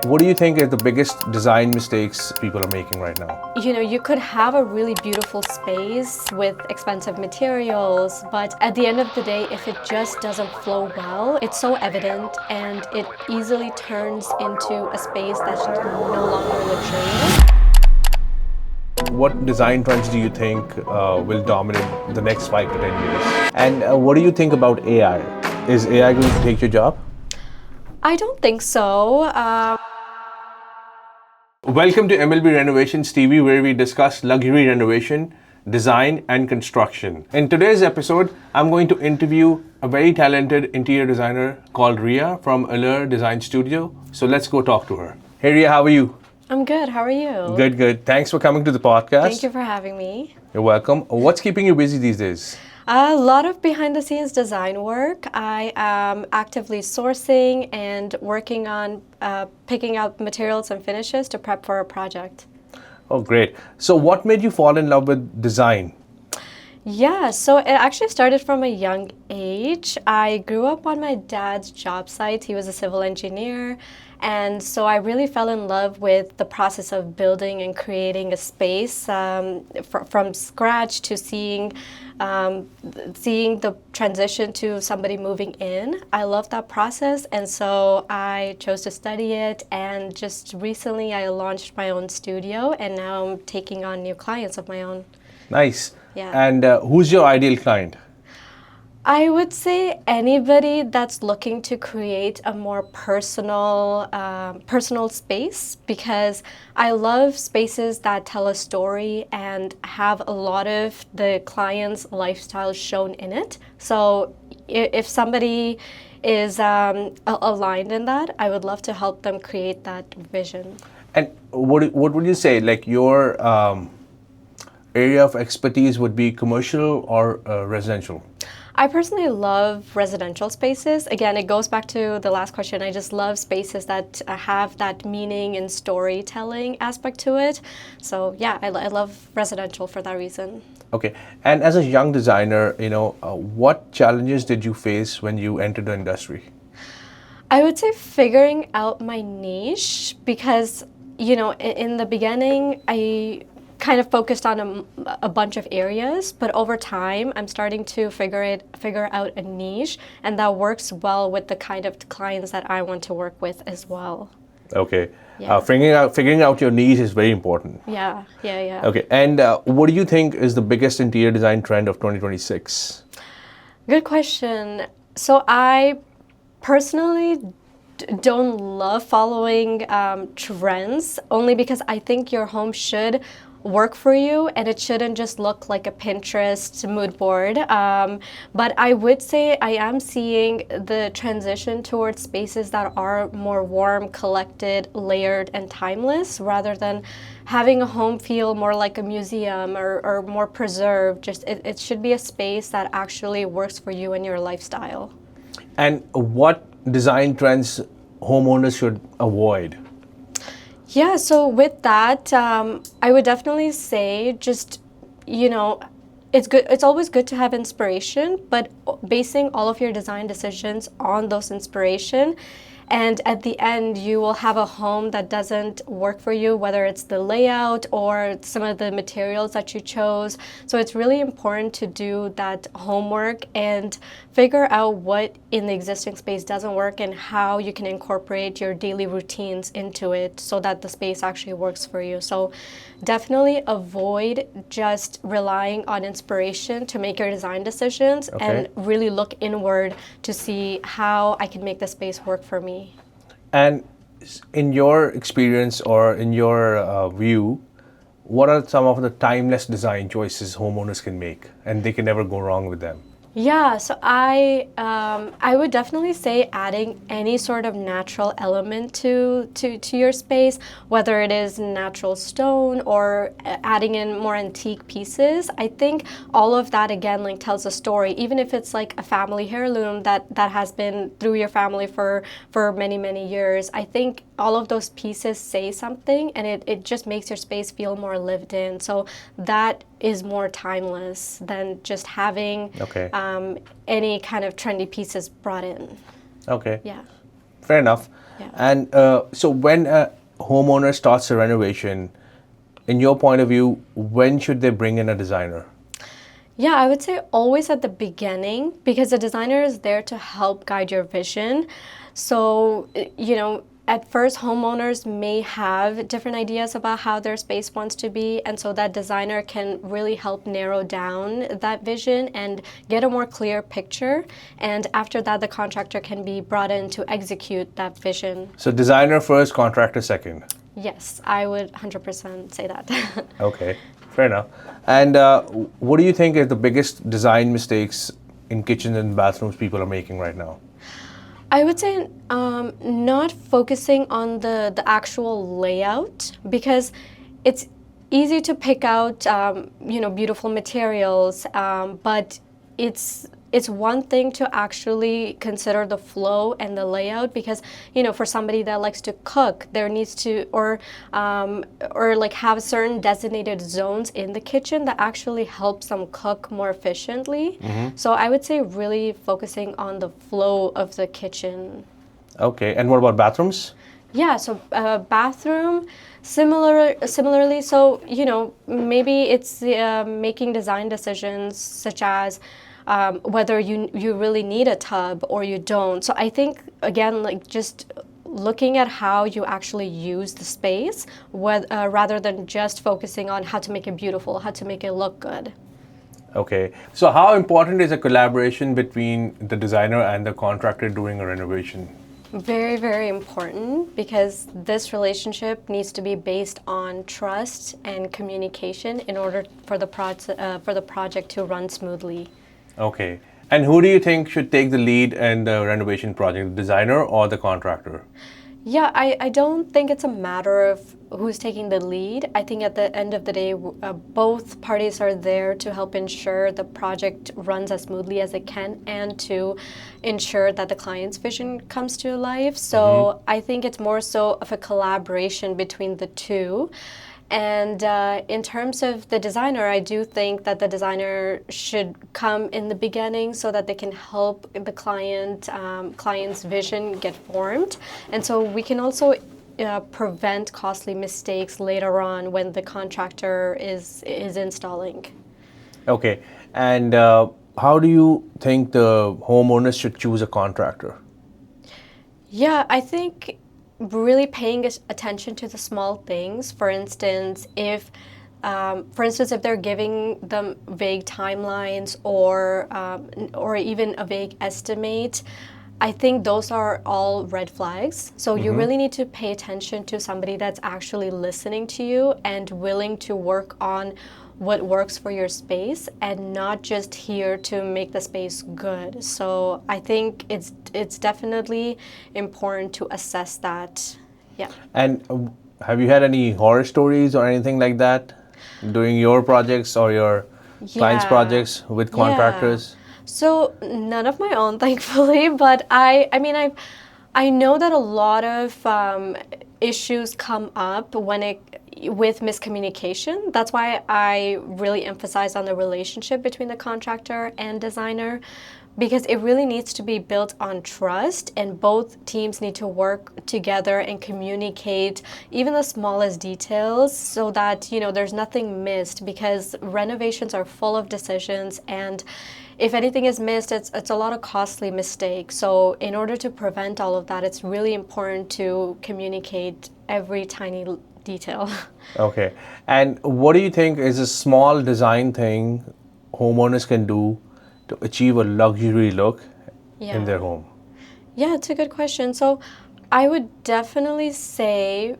What do you think is the biggest design mistakes people are making right now? You could have a really beautiful space with expensive materials, but at the end of the day, if it just doesn't flow well, it's so evident and it easily turns into a space that's no longer luxurious. What design trends do you think will dominate the next 5 to 10 years? And what do you think about AI? Is AI going to take your job? I don't think so. Welcome to MLB Renovations TV, where we discuss luxury renovation, design, and construction. In today's episode, I'm going to interview a very talented interior designer called Ria from Aler Design Studio. So let's go talk to her. Hey Ria, how are you? I'm good. How are you? Good, good. Thanks for coming to the podcast. Thank you for having me. You're welcome. What's keeping you busy these days? A lot of behind-the-scenes design work. I am actively sourcing and working on picking out materials and finishes to prep for a project. Oh, great. So what made you fall in love with design? Yeah, so it actually started from a young age. I grew up on my dad's job site. He was a civil engineer. And so I really fell in love with the process of building and creating a space from scratch to seeing the transition to somebody moving in. I love that process, and so I chose to study it, and just recently I launched my own studio, and now I'm taking on new clients of my own. Nice. Yeah. And who's your ideal client? I would say anybody that's looking to create a more personal space, because I love spaces that tell a story and have a lot of the client's lifestyle shown in it. So if somebody is aligned in that, I would love to help them create that vision. And what would you say, like your area of expertise would be commercial or residential? I personally love residential spaces. Again, it goes back to the last question. I just love spaces that have that meaning and storytelling aspect to it. So yeah, I love residential for that reason. Okay. And as a young designer, what challenges did you face when you entered the industry? I would say figuring out my niche, because in the beginning, I kind of focused on a bunch of areas, but over time I'm starting to figure out a niche, and that works well with the kind of clients that I want to work with as well. Okay. Yeah. Figuring out your niche is very important. Yeah. Okay. And what do you think is the biggest interior design trend of 2026? Good question. So I personally don't love following trends, only because I think your home should work for you, and it shouldn't just look like a Pinterest mood board. But I would say I am seeing the transition towards spaces that are more warm, collected, layered, and timeless, rather than having a home feel more like a museum or more preserved. Just it should be a space that actually works for you and your lifestyle. And what design trends homeowners should avoid? Yeah, so with that, I would definitely say just, it's good. It's always good to have inspiration, but basing all of your design decisions on those inspiration. And at the end, you will have a home that doesn't work for you, whether it's the layout or some of the materials that you chose. So it's really important to do that homework and figure out what in the existing space doesn't work and how you can incorporate your daily routines into it so that the space actually works for you. So definitely avoid just relying on inspiration to make your design decisions. Okay. And really look inward to see how I can make the space work for me. And in your experience or in your view, what are some of the timeless design choices homeowners can make and they can never go wrong with them? Yeah, so I would definitely say adding any sort of natural element to your space, whether it is natural stone or adding in more antique pieces. I think all of that again tells a story, even if it's like a family heirloom that has been through your family for many years. I think all of those pieces say something, and it just makes your space feel more lived in. So that is more timeless than just having any kind of trendy pieces brought in. Okay. Yeah. Fair enough. Yeah. And so when a homeowner starts a renovation, in your point of view, when should they bring in a designer? Yeah, I would say always at the beginning because the designer is there to help guide your vision. So, at first, homeowners may have different ideas about how their space wants to be, and so that designer can really help narrow down that vision and get a more clear picture. And after that, the contractor can be brought in to execute that vision. So designer first, contractor second. Yes, I would 100% say that. Okay, fair enough. And what do you think is the biggest design mistakes in kitchens and bathrooms people are making right now? I would say not focusing on the actual layout because it's easy to pick out beautiful materials, but it's one thing to actually consider the flow and the layout because for somebody that likes to cook, there needs to or like have certain designated zones in the kitchen that actually helps them cook more efficiently. So I would say really focusing on the flow of the kitchen. Okay, and what about bathrooms? Yeah, so bathroom, similarly. So maybe it's making design decisions such as whether you really need a tub or you don't. So I think again, like just looking at how you actually use the space, rather than just focusing on how to make it beautiful, how to make it look good. Okay, so how important is a collaboration between the designer and the contractor doing a renovation? Very, very important because this relationship needs to be based on trust and communication in order for the project to run smoothly. Okay, and who do you think should take the lead in the renovation project, the designer or the contractor? Yeah, I don't think it's a matter of who's taking the lead. I think at the end of the day, both parties are there to help ensure the project runs as smoothly as it can and to ensure that the client's vision comes to life. So I think it's more so of a collaboration between the two. And in terms of the designer, I do think that the designer should come in the beginning so that they can help the client's vision get formed. And so we can also prevent costly mistakes later on when the contractor is installing. Okay, and how do you think the homeowners should choose a contractor? Yeah, I think really paying attention to the small things. For instance, if they're giving them vague timelines or even a vague estimate, I think those are all red flags. So you really need to pay attention to somebody that's actually listening to you and willing to work on what works for your space and not just here to make the space good. So I think it's definitely important to assess that. Yeah. And have you had any horror stories or anything like that doing your projects or your clients' Yeah. projects with contractors? So none of my own, thankfully, but I know that a lot of issues come up with miscommunication. That's why I really emphasize on the relationship between the contractor and designer, because it really needs to be built on trust, and both teams need to work together and communicate even the smallest details so that there's nothing missed, because renovations are full of decisions, and if anything is missed, it's a lot of costly mistakes. So in order to prevent all of that, it's really important to communicate every tiny detail. Okay. And what do you think is a small design thing homeowners can do to achieve a luxury look in their home? Yeah, it's a good question. So I would definitely say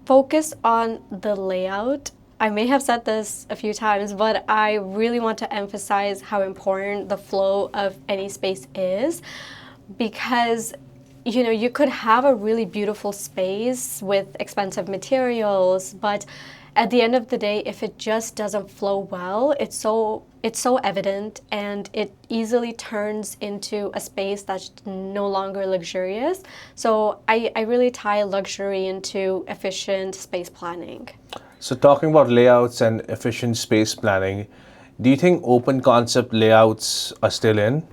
focus on the layout. I may have said this a few times, but I really want to emphasize how important the flow of any space is, because you could have a really beautiful space with expensive materials, but at the end of the day, if it just doesn't flow well, it's so evident, and it easily turns into a space that's no longer luxurious. So I really tie luxury into efficient space planning. So talking about layouts and efficient space planning, do you think open concept layouts are still in?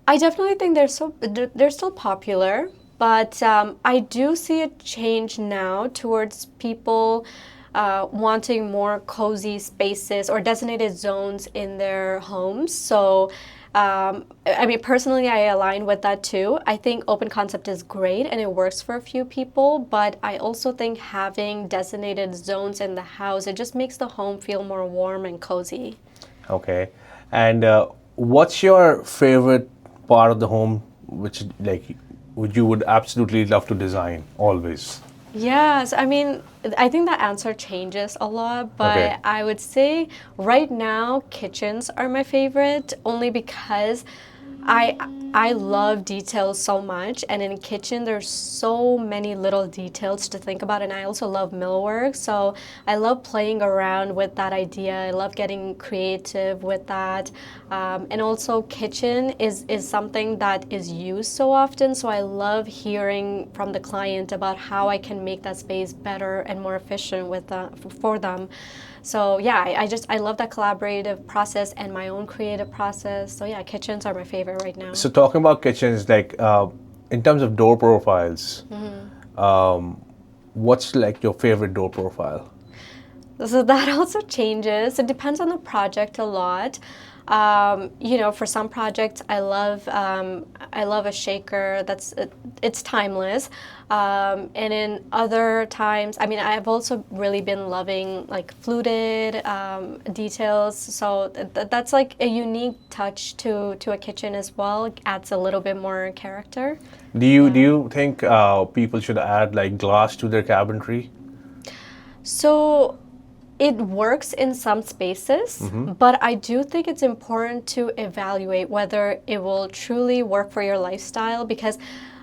I definitely think they're still popular, But I do see a change now towards people wanting more cozy spaces or designated zones in their homes. So, I mean, personally, I align with that too. I think open concept is great and it works for a few people, but I also think having designated zones in the house, it just makes the home feel more warm and cozy. Okay. And what's your favorite part of the home, which like would you would absolutely love to design always? Yes, I mean, I think the answer changes a lot, Okay. but I would say right now kitchens are my favorite only because I I love details so much, and in a kitchen there's so many little details to think about, and I also love millwork, so I love playing around with that idea. I love getting creative with that, and also kitchen is something that is used so often, so I love hearing from the client about how I can make that space better and more efficient with for them. So yeah, I love that collaborative process and my own creative process. So yeah, kitchens are my favorite right now. So talking about kitchens, like in terms of door profiles, what's like your favorite door profile? So that also changes. It depends on the project a lot. You know, for some projects, I love a shaker. It's timeless. And in other times, I mean, I've also really been loving like fluted details. So that's like a unique touch to a kitchen as well. It adds a little bit more character. Do you think people should add like glass to their cabinetry? So it works in some spaces, but I do think it's important to evaluate whether it will truly work for your lifestyle because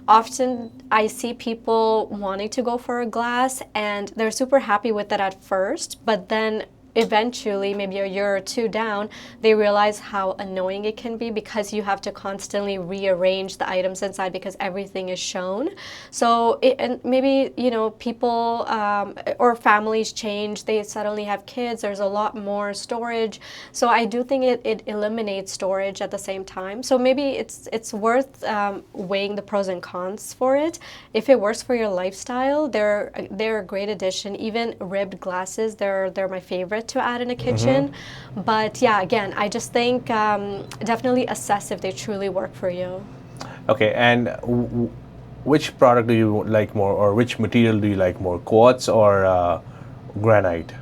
often I see people wanting to go for a glass and they're super happy with it at first, but then eventually, maybe a year or two down, they realize how annoying it can be because you have to constantly rearrange the items inside because everything is shown. So, and maybe, you know, people or families change, they suddenly have kids, there's a lot more storage. So, I do think it eliminates storage at the same time. So, maybe it's worth weighing the pros and cons for it. If it works for your lifestyle, they're a great addition. Even ribbed glasses, they're my favorite to add in a kitchen. But yeah, again, I just think definitely assess if they truly work for you. Okay, and which product do you like more, or which material do you like more, quartz or granite?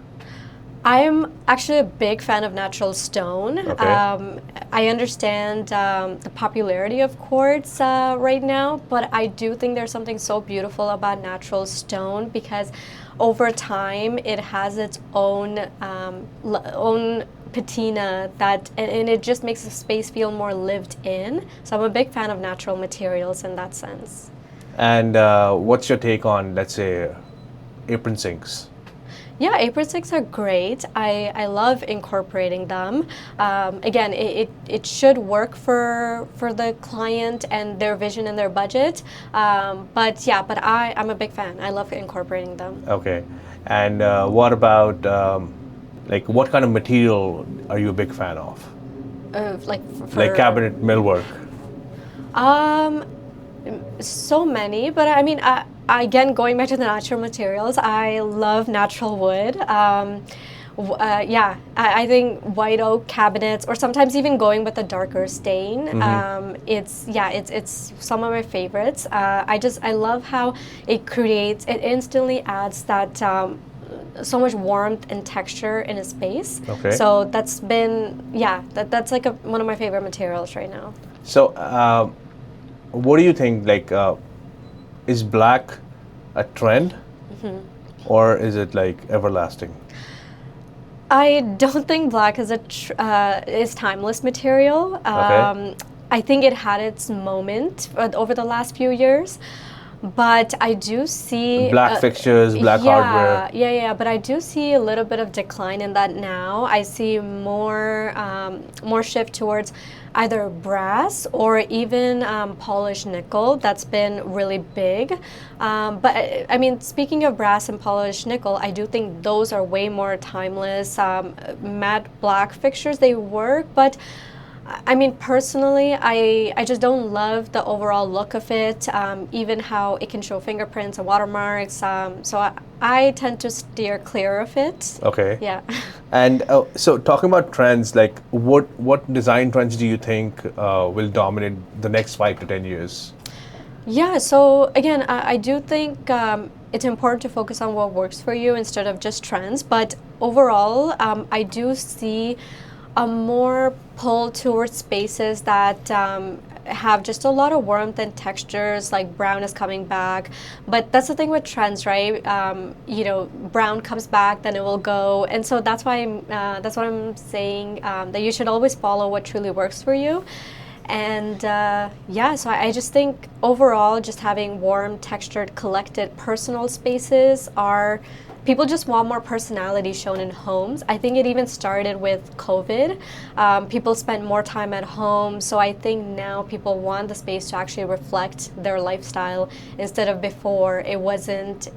I'm actually a big fan of natural stone. Okay. I understand the popularity of quartz right now, but I do think there's something so beautiful about natural stone because over time it has its own patina and it just makes the space feel more lived in. So I'm a big fan of natural materials in that sense. And what's your take on, let's say, apron sinks? Yeah, apron sticks are great. I love incorporating them. Again, it should work for the client and their vision and their budget. But yeah, but I'm a big fan. I love incorporating them. Okay. And what about, like, what kind of material are you a big fan of? Like Like cabinet millwork? Um, so many, but I mean, again, going back to the natural materials, I love natural wood. Yeah, I think white oak cabinets, or sometimes even going with a darker stain. It's some of my favorites. I love how it instantly adds that so much warmth and texture in a space. Okay. So that's like one of my favorite materials right now. So, what do you think? Like, is black a trend, or is it like everlasting? I don't think black is timeless material. Okay. I think it had its moment over the last few years, but I do see Black fixtures, black hardware. Yeah. But I do see a little bit of decline in that now. I see more shift towards either brass or even polished nickel. That's been really big. But I mean, speaking of brass and polished nickel, I do think those are way more timeless. Matte black fixtures, they work, but I mean, personally, I just don't love the overall look of it, even how it can show fingerprints and watermarks. So I tend to steer clear of it. Okay. Yeah. And so talking about trends, like what design trends do you think will dominate the next 5 to 10 years? Yeah, so again, I do think it's important to focus on what works for you instead of just trends. But overall, I do see a more pull towards spaces that have just a lot of warmth and textures, like brown is coming back. But that's the thing with trends, right? Brown comes back, then it will go. And so that's what I'm saying, that you should always follow what truly works for you. And so I just think overall, just having warm, textured, collected, personal spaces are, people just want more personality shown in homes. I think it even started with COVID. People spent more time at home, so I think now people want the space to actually reflect their lifestyle instead of before. It wasn't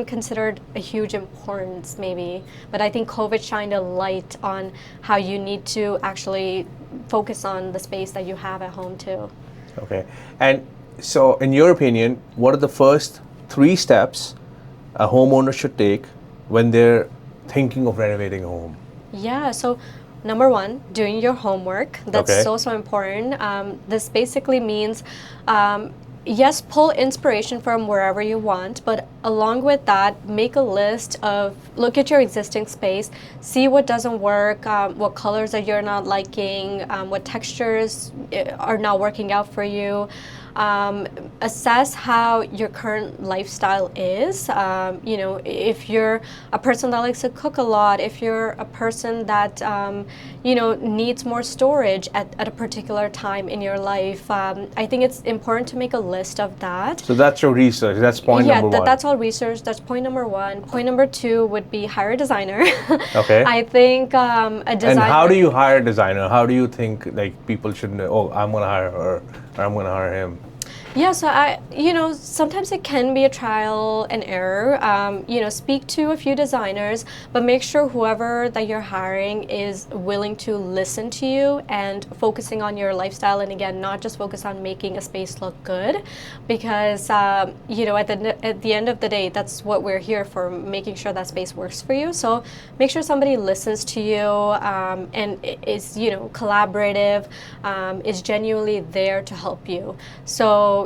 considered a huge importance maybe, but I think COVID shined a light on how you need to actually focus on the space that you have at home too. Okay. And so in your opinion, what are the first 3 steps a homeowner should take when they're thinking of renovating a home? Yeah, so number one, doing your homework. That's Okay. so important. This basically means, yes, pull inspiration from wherever you want, but along with that, make a list of, look at your existing space, see what doesn't work, what colors that you're not liking, what textures are not working out for you. Assess how your current lifestyle is. If you're a person that likes to cook a lot, if you're a person that needs more storage at a particular time in your life, I think it's important to make a list of that. So that's your research. That's point number one. Yeah, that's all research. That's point number one. Point number two would be hire a designer. Okay. I think a designer. And how do you hire a designer? How do you think like people should know, oh, I'm going to hire her or I'm going to hire him? Yeah, so sometimes it can be a trial and error. Speak to a few designers, but make sure whoever that you're hiring is willing to listen to you and focusing on your lifestyle. And again, not just focus on making a space look good, because at the end of the day, that's what we're here for, making sure that space works for you. So make sure somebody listens to you and is collaborative, is genuinely there to help you. So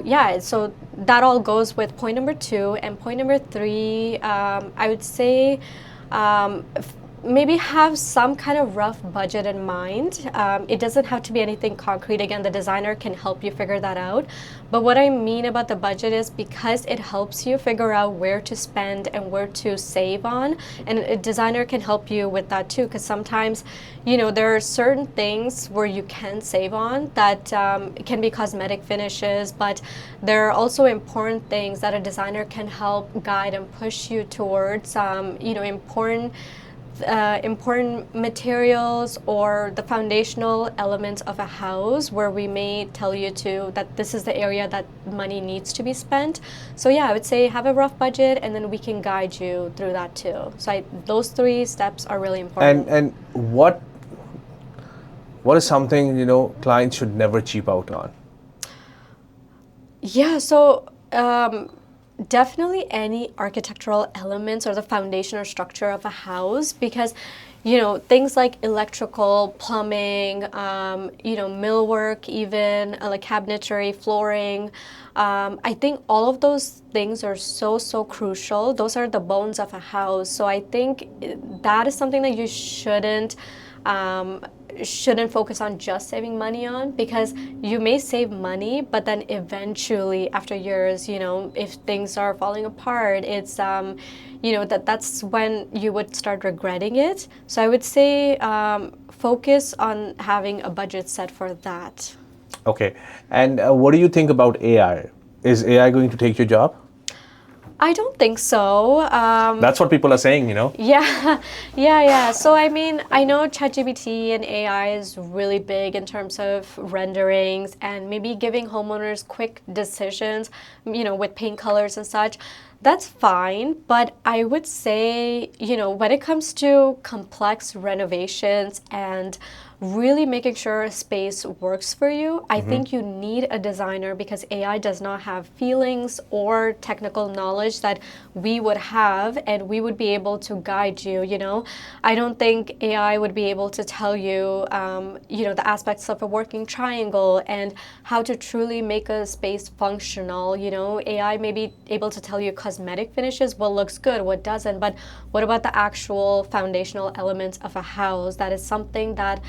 that all goes with point number two. And point number three, I would say maybe have some kind of rough budget in mind. It doesn't have to be anything concrete. Again, the designer can help you figure that out. But what I mean about the budget is because it helps you figure out where to spend and where to save on. And a designer can help you with that too, because sometimes, there are certain things where you can save on that can be cosmetic finishes, but there are also important things that a designer can help guide and push you towards, important materials or the foundational elements of a house, where we may tell you that this is the area that money needs to be spent. So I would say have a rough budget, and then we can guide you through that too. So those 3 steps are really important. And what is something clients should never cheap out on? Yeah, so definitely any architectural elements or the foundation or structure of a house, because things like electrical, plumbing, millwork, even like cabinetry, flooring, I think all of those things are so crucial. Those are the bones of a house. So I think that is something that you shouldn't focus on just saving money on, because you may save money, but then eventually after years, if things are falling apart, it's that's when you would start regretting it. So I would say focus on having a budget set for that. Okay. And what do you think about AI? Is AI going to take your job? I don't think so. That's what people are saying, Yeah. So I mean, I know ChatGPT and AI is really big in terms of renderings and maybe giving homeowners quick decisions, with paint colors and such. That's fine, but I would say, when it comes to complex renovations and really making sure a space works for you. I think you need a designer because AI does not have feelings or technical knowledge that we would have, and we would be able to guide you, you know. I don't think AI would be able to tell you, you know, the aspects of a working triangle and how to truly make a space functional. You know, AI may be able to tell you cosmetic finishes, what looks good, what doesn't, but what about the actual foundational elements of a house? That is something that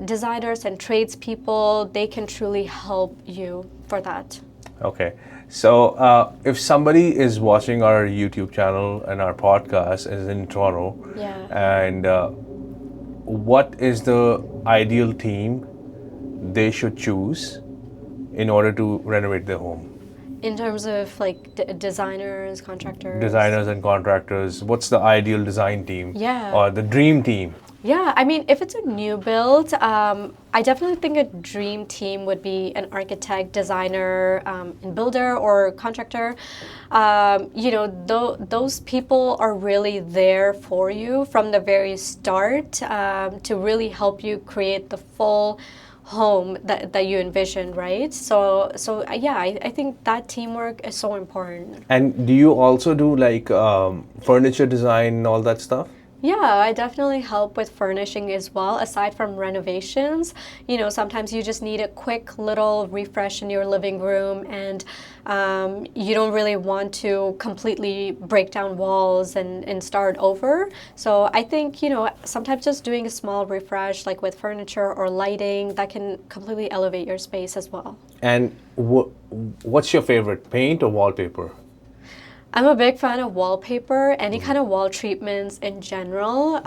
designers and tradespeople, they can truly help you for that. Okay. So if somebody is watching our YouTube channel and our podcast is in Toronto, Yeah. and what is the ideal team they should choose in order to renovate their home? In terms of like designers, contractors. Designers and contractors, what's the ideal design team? Yeah. Or the dream team? Yeah, I mean, if it's a new build, I definitely think a dream team would be an architect, designer, and builder or contractor. You know, those people are really there for you from the very start to really help you create the full home that you envision, right? So yeah, I think that teamwork is so important. And do you also do like furniture design and all that stuff? Yeah, I definitely help with furnishing as well. Aside from renovations, you know, sometimes you just need a quick little refresh in your living room, and you don't really want to completely break down walls and start over. So I think, you know, sometimes just doing a small refresh, like with furniture or lighting, that can completely elevate your space as well. And what's your favorite, paint or wallpaper? I'm a big fan of wallpaper, any kind of wall treatments in general.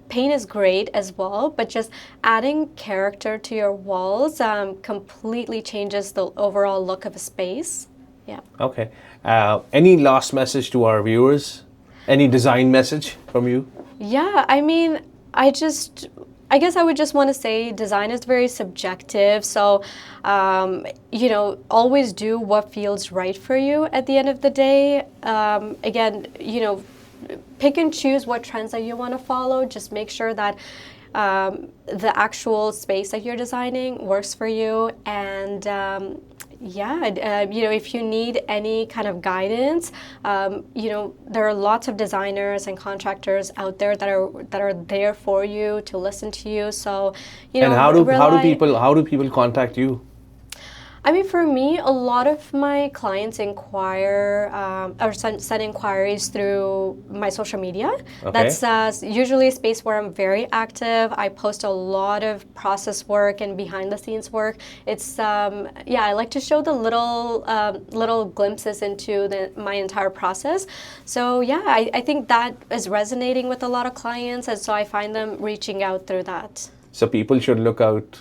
Paint is great as well, but just adding character to your walls completely changes the overall look of a space. Yeah. Okay. Any last message to our viewers? Any design message from you? Yeah, I mean, I guess I would just want to say design is very subjective. So, you know, always do what feels right for you at the end of the day. Again, you know, pick and choose what trends that you want to follow. Just make sure that the actual space that you're designing works for you. And yeah, you know, if you need any kind of guidance, you know, there are lots of designers and contractors out there that are there for you to listen to you. So, you know, And how do people contact you? I mean, for me, a lot of my clients inquire or send inquiries through my social media. Okay. That's usually a space where I'm very active. I post a lot of process work and behind the scenes work. It's yeah, I like to show the little glimpses into my entire process. So yeah, I think that is resonating with a lot of clients, and so I find them reaching out through that. So people should look out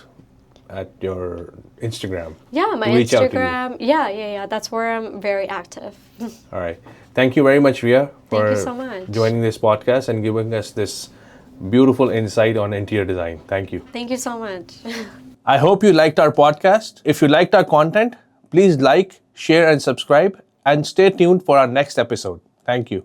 at your Instagram. Yeah, my to reach out to you. Instagram. Yeah. That's where I'm very active. All right. Thank you very much, Ria, Thank for you so much. joining this podcast and giving us this beautiful insight on interior design. Thank you. Thank you so much. I hope you liked our podcast. If you liked our content, please like, share, and subscribe, and stay tuned for our next episode. Thank you.